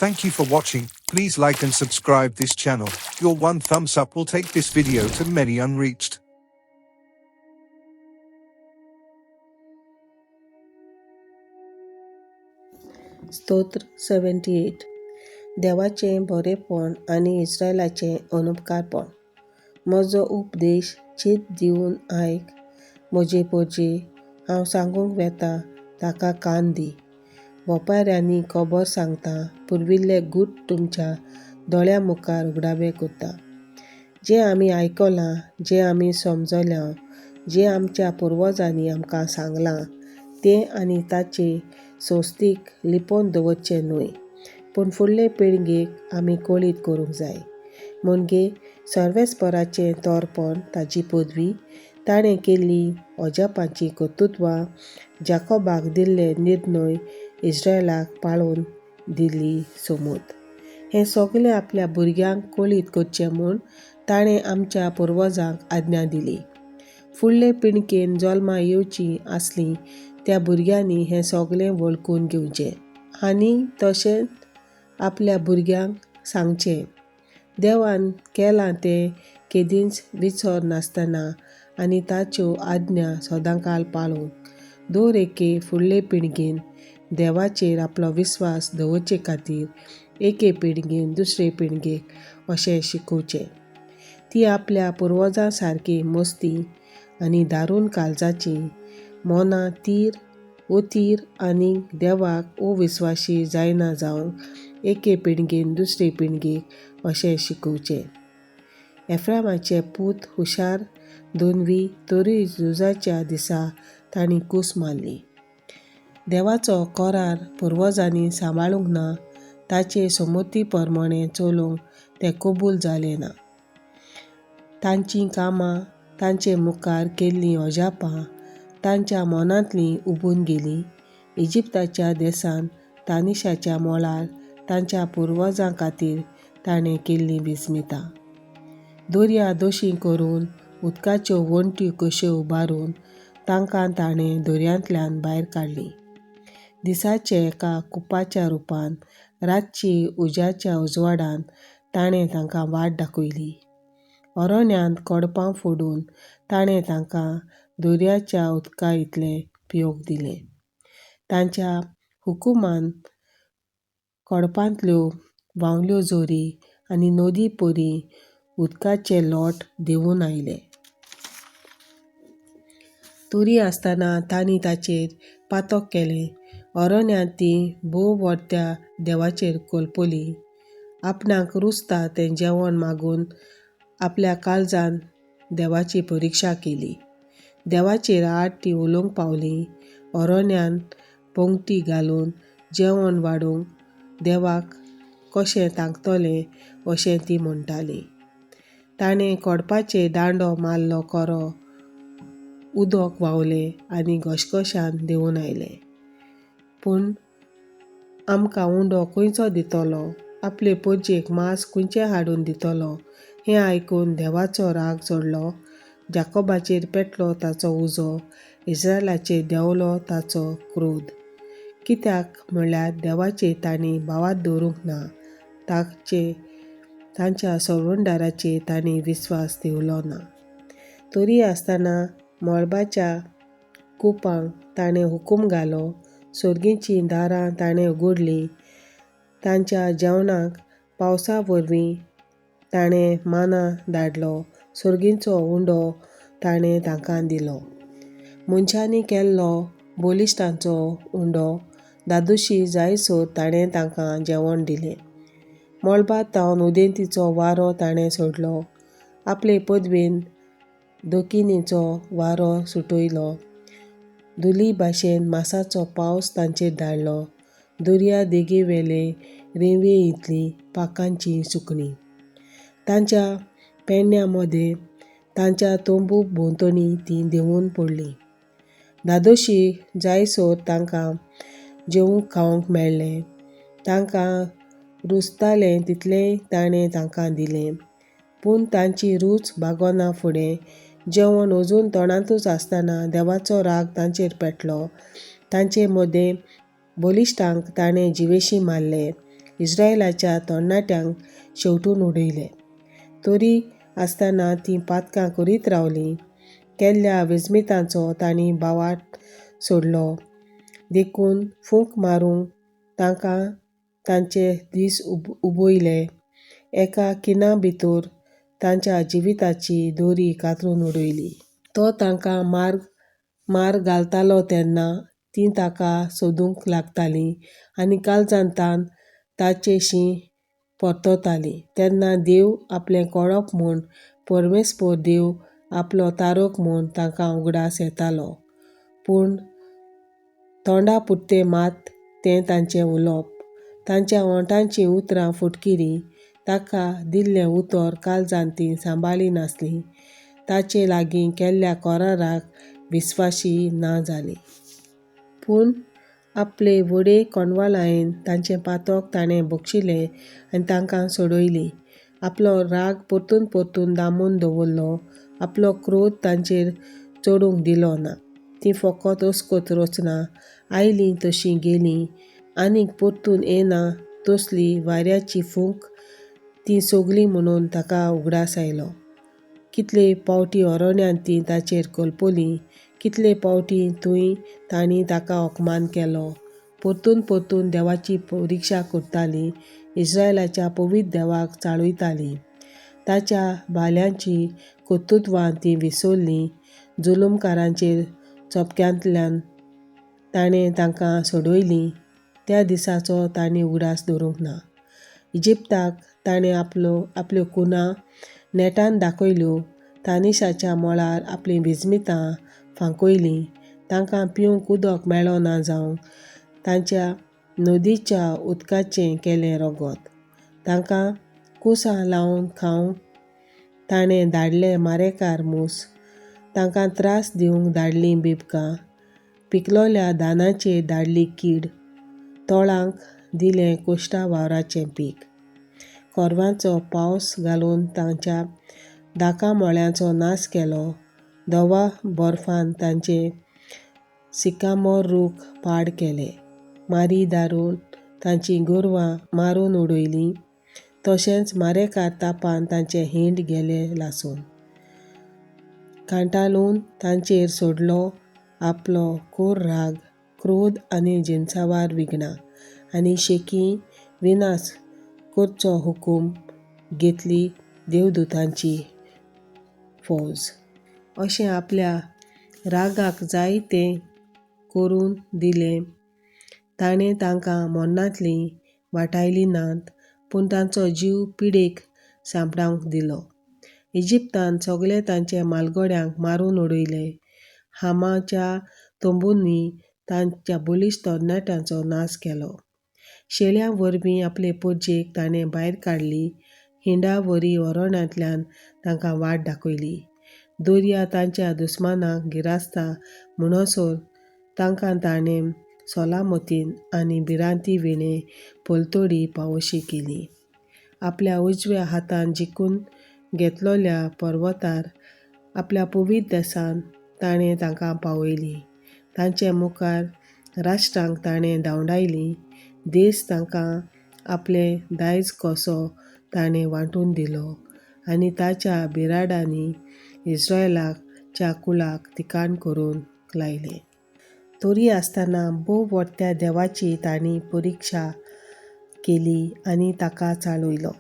Thank you for watching. Please like and subscribe this channel. Your one thumbs up will take this video to many unreached. स्तोत्र 78. देवाचें बरेपण आनी इस्रायलाचें अनुपकारपण. म्हजो उपदेश चीत दिवन आयक. म्हजे पोरजे, हांव सांगूंक वेता ताका कान दी. वेपाऱ्यांनी खबर सांगता, पुर्विल्ले गूठ तुमच्या दोळ्यां मुखार उगडावे करता. जें आमी आयकलां, जें आमी समजलां, जें आमच्या पुर्वजांनी आमकां सांगलां, तें आनी ताचे सोस्तीक लिपोवन दवरचें न्हय, पूण फुडले पिळगेक आमी कळीत करूंक जाय. म्हणजे सर्वेस्पराचें तोरपण, ताची पदवी, ताणें केल्लीं अजापांची कर्तुत्वां, जाकोबाक दिल्ले निर्णय, इस्रायलाक पाळून दिल्ली समूत. हें सगळें आपल्या भुरग्यांक कळीत करचें म्हूण ताणें आमच्या पुर्वजांक आज्ञा दिली. फुडले पिणकेन जल्मा येवचीं आसलीं त्या भुरग्यांनी हें सगळें वळखून घेवचें आनी तशेंच आपल्या भुरग्यांक सांगचें. देवान केलां तें केदींच विसर नासतना आनी ताच्यो आज्ञा सदांकाळ पाळूंक. दर एके फुडले पिळगेन देवाचेर आपलो विस्वास दवरचे खातीर एके पिळगेन दुसरे पिळगेक अशें शिकोवचें. ती आपल्या पुर्वजां सारकी मस्ती आनी दारूण काळजाचीं, मनां अथीर आनी देवाक अविस्वासी जायना जावंक एके पिळगेन दुसरे पिळगेक अशें शिकोवचें. एफ्रामाचे पूत हुशार दोनवी, तरी झुजाच्या दिसा तांणी कूस मारली. देवाचो करार पुर्वजांनी सांबाळूंक ना, ताचे संमती प्रमाणें चलूंक तें कबूल जालें ना. तांचीं कामां, तांचे मुखार केल्लीं अजापां तांच्या मनांतलीं उबून गेलीं. इजिप्ताच्या देसान तानिशाच्या मोळार तांच्या पुर्वजां खातीर ताणें केल्लीं विस्मितां. दर्या दोशी करून उदकाच्यो वणट्यो कश्यो उबारून तांकां ताणें दर्यांतल्यान भायर काडलीं. दिसाचे एका कुपाच्या रुपान, रातची उज्याच्या उजवाडान ताणें तांकां वाट दाखयली. अरण्यांत कडपां फोडून ताणें तांकां दर्याच्या उदका इतलें पिवंक दिलें. तांच्या हुकुमान कडपांतल्यो व्हांवल्यो झरी आनी नदी परी उदकाचे लोट देंवून आयले. तरी आसतना तांणी ताचेर पातक केलें. अरण्यांत तीं भोव व्हडत्या देवाचेर कलपलीं. आपणाक रुचता तें जेवण मागून आपल्या काळजान देवाची परिक्षा केली. देवाचेर आड तीं उलोवंक पावलीं. अरण्यांत पंगटी घालून जेवण वाडूंक देवाक कशें तांकतलें अशें तीं म्हणटालीं. ताणें कडपाचेर दांडो मारलो खरो, उदक व्हांवलें आनी घशघशान देंवून आयलें. पूण आमकां उंडो खंयचो दितलो, आपले पोरजेक मांस खंयचें हाडून दितलो, हें आयकून देवाचो राग चडलो. जाकोबाचेर पेटलो ताचो उजो, इस्रायलाचेर देंवलो ताचो क्रोध. कित्याक म्हणल्यार देवाचेर तांणी बावात दवरूंक ना, तांच्या संवंडाराचेर तांणी विस्वास दवरलो ना. तरी आसतना मळबाच्या कुपांक ताणें हुकूम घालो, सर्गीचीं दारां ताणें उगडलीं. तांच्या जेवणाक पावसा वरवीं ताणें माना धाडलो, सर्गीचो उंडो ताणें तांकां दिलो. मनशांनी केल्लो बलिश्टांचो उंडो धादोशी जायसर ताणें तांकां जेवण दिलें. मळबांत थावन उदेंतीचो वारो ताणें सोडलो. आपले पदवेन दखिणेचो वारो सुटयलो. धुली भाशेन मासाचो पावस तांचेर धाडलो. दर्या देगेवेले रेंवे इतलीं पाखांचीं सुकणीं. तांच्या पेडण्यां मदें तांच्या तोंबू भोंवतणी तीं देंवून पडलीं. धादोशी जायसर तांकां जेवूंक खावंक मेळ्ळें. तांकां रुचतालें तितलेंय ताणें तांकां दिलें. पूण तांची रूच भागोना फुडें जेवण अजून तोंडांतूच आसतना देवाचो राग तांचेर पेटलो. तांचे मदें बलिश्टांक ताणें जिवेशी मारले इस्रायलाच्या तरणाट्यांक शेवटून उडयले. तरी आसतना तीं पातकां करीत रावलीं. केल्ल्या विस्मितांचो तांणी बावाट सोडलो. देखून फूंक मारूंक तांकां तांचे दीस उबयले. एका खिणा भितर तांच्या जिविताची दोरी कातरून उडयली. तो तांकां मार घालतालो तेन्ना तीं ताका सोदूंक लागतालीं आनी काळजांतान ताचेशीं परततालीं. तेन्ना देव आपलें कळप म्हूण, परमेस्पर देव आपलो तारक म्हूण तांकां उगडास येतालो. पूण तोंडा पुरतें मात तें तांचें उलोवप. तांच्या ओंठांचीं उतरां फुटकिरीं. ताका दिल्लें उतर काळजांत तीं सांबाळी नासलीं. ताचे लागीं केल्ल्या कराराक विस्वासी ना जालीं. पूण आपले व्हडे कोणवालायेन तांचें पातक ताणें बक्षिलें आनी तांकां सोडयलीं. आपलो राग परतून परतून दामून दवरलो. आपलो क्रोध तांचेर चडूंक दिलो ना. तीं फकत अस्कोच रचना. आयलीं तशीं गेलीं. आनीक परतून येना तसली वाऱ्याची फूंक तीं सोगलीं म्हणून ताका उगडास आयलो. कितले फावटी अरण्यांत तीं ताचेर कलपलीं. कितले फावटी थंय तांणी ताका अपमान केलो. परतून परतून देवाची परिक्षा करतालीं. इस्रायलाच्या पवित्र देवाक चाळयतालीं. ताच्या भाल्यांची कर्तुत्वां तीं विसरलीं. जुलुमकारांचेर चोपक्यांतल्यान ताणें तांकां सोडयलीं. त्या दिसाचो तांणी उगडास धरूंक ना. इजिप्ताक ताणें आपल्यो कुना नेटान दाखयल्यो. तानिशाच्या मळार आपलीं विस्मितां फांकयलीं. तांकां पिवंक उदक मेळ्ळो ना जावंक तांच्या नदीच्या उदकाचें केलें रगत. तांकां कुसां लावन खावंक ताणें धाडले मारेकार मूस. तांकां त्रास दिवंक धाडलीं बिबकां. पिकलोल्या धानाचेर धाडली कीड. तोळांक दिलें कोश्टा वावराचें पीक. कोरवांचो पावस घालून तांच्या दाकां मोळ्यांचो नास केलो. धवो बर्फान तांचे सिकामोर रूख पाड केले. मारी दारून तांचीं गोरवां मारून उडयलीं. तशेंच मारेकार तापान तांचे हिंड गेले लासून. कांटाळून तांचेर सोडलो आपलो खोर राग, क्रोध आनी जिनसावार विघ्नां. आनी शेकी विनाश करचो हुकूम घेतली देवदूतांची फौज. अशें आपल्या रागाक जाय तें करून दिलें. ताणें तांकां मरणांतलीं वाटायलीं नात, पूण तांचो जीव पिडेक सांपडावंक दिलो. इजिप्तान सगळे तांचे मालगड्यांक मारून उडयले. हामाच्या तोंबूंनी तांच्या बलिश्ट तरणाट्यांचो नास केलो. शेळयां वरवीं आपले परजेक ताणें भायर काडली. हिंडा वरी अरण्यांतल्यान तांकां वाट दाखयली. दर्या तांच्या दुस्मानांक गिरासता म्हणसर तांकां ताणें सलामतीन आनी भिरांती विणे पलतडी पावोशी केली. आपल्या उजव्या हातान जिखून घेतलोल्या पर्वतार आपल्या पवित्र देसान ताणें तांकां पावयलीं. तांचे मुखार राष्ट्रांक ताणें धांवडायलीं. देश तांकां आपले दायज कसो ताणें वांटून दिलो. आनी ताच्या बिराडांनी इस्रायलाच्या कुळाक तिकाण करूंक लायले. तरी आसतना भोव व्हडल्या देवाची तांणी परिक्षा केली आनी ताका चाळयलो.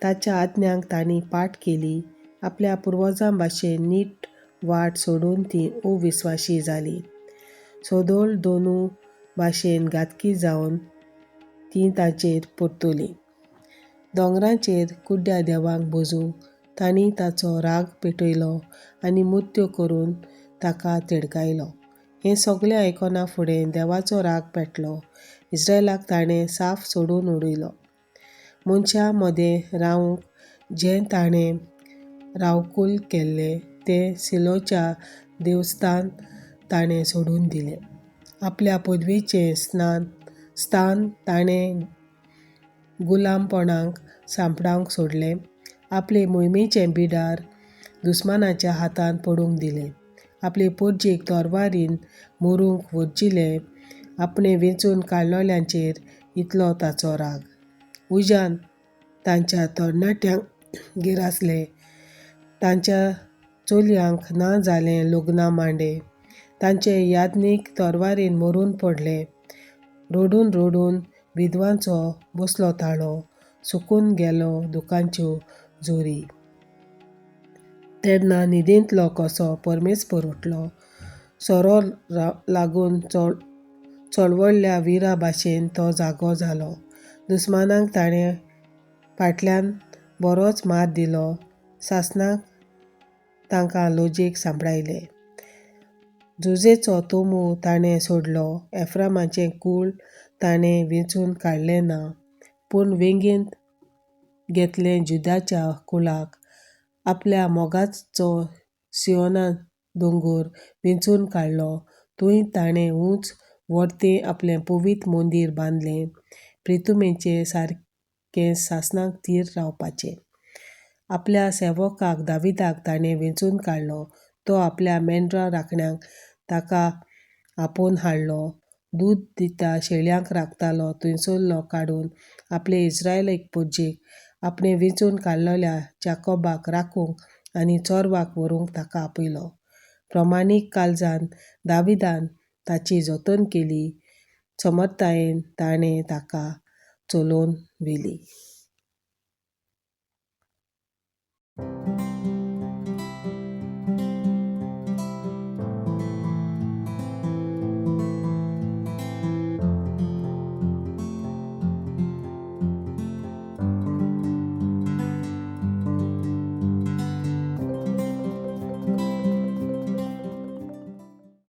ताच्या आज्ञांक तांणी पाट केली. आपल्या पुर्वजां भाशेन नीट वाट सोडून तीं अविस्वासी जालीं. सदोळ दोनू भाशेन घातकी जावन तीं ताचेर परतलीं. दोंगरांचेर कुड्ड्या देवाक भोजूंक तांणी ताचो राग पेटयलो आनी मृत्यू करून ताका तिडकायलो. हें सगळें आयकना फुडें देवाचो राग पेटलो. इस्रायलाक ताणें साफ सोडून उडयलो. मनशां मदें रावंक जें ताणें रावकुल केल्लें तें सिलोच्या देवस्थान ताणें सोडून दिलें. आपल्या पदवेचें स्थान ताणें गुलामपणाक सांपडावंक सोडलें. आपले मोहिमेचें बिडार दुस्मानाच्या हातांत पडूंक दिलें. आपले परजेक तरवारीन मरूंक व्हरचिलें. आपणें वेंचून काडलोल्यांचेर इतलो ताचो राग. उज्यान तांच्या तरणाट्यांक गिरासले. तांच्या चलयांक ना जालें लग्नां मांडे. तांचे यादनीक तरवारीन मरून पडले. रडून रडून विधवांचो बसलो ताळो. सुकून गेलो दुखांच्यो जोरी. तेन्ना न्हिदेंतलो कसो परमेस्पर उठलो. सोरो लागून चळवळल्या विरा भाशेन तो जागो जालो. दुस्मानांक ताणें फाटल्यान बरोच मार दिलो. सासणाक तांकां लजेक सांबाळले. झुजेचो तोमू ताणें सोडलो. एफ्रामाचें कूळ ताणें वेंचून काडलें ना. पूण वेंगीत घेतलें जुदाच्या कुळाक. आपल्या मोगाचो सियोना दोंगूर वेंचून काडलो. थंय ताणें उंच व्हडतें आपलें पवित्र मंदीर बांदलें. प्रितुमेचे सारकें सासणाक थीर रावपाचें. आपल्या सेवकाक दाविदाक ताणें वेंचून काडलो. तो आपल्या मेंढरां राखण्यांक ताका आपोवन हाडलो. दूद दिता शेळ्यांक राखतालो थंयसरलो काडून आपले इस्रायेलीक पोरजेक आपणें वेंचून काडलोल्या जाकोबाक राखूंक आनी चोरवाक व्हरूंक ताका आपयलो. प्रमाणीक काळजान दाविदान ताची जतन केली. समर्थतायेन ताणें ताका चलोवन व्हेली.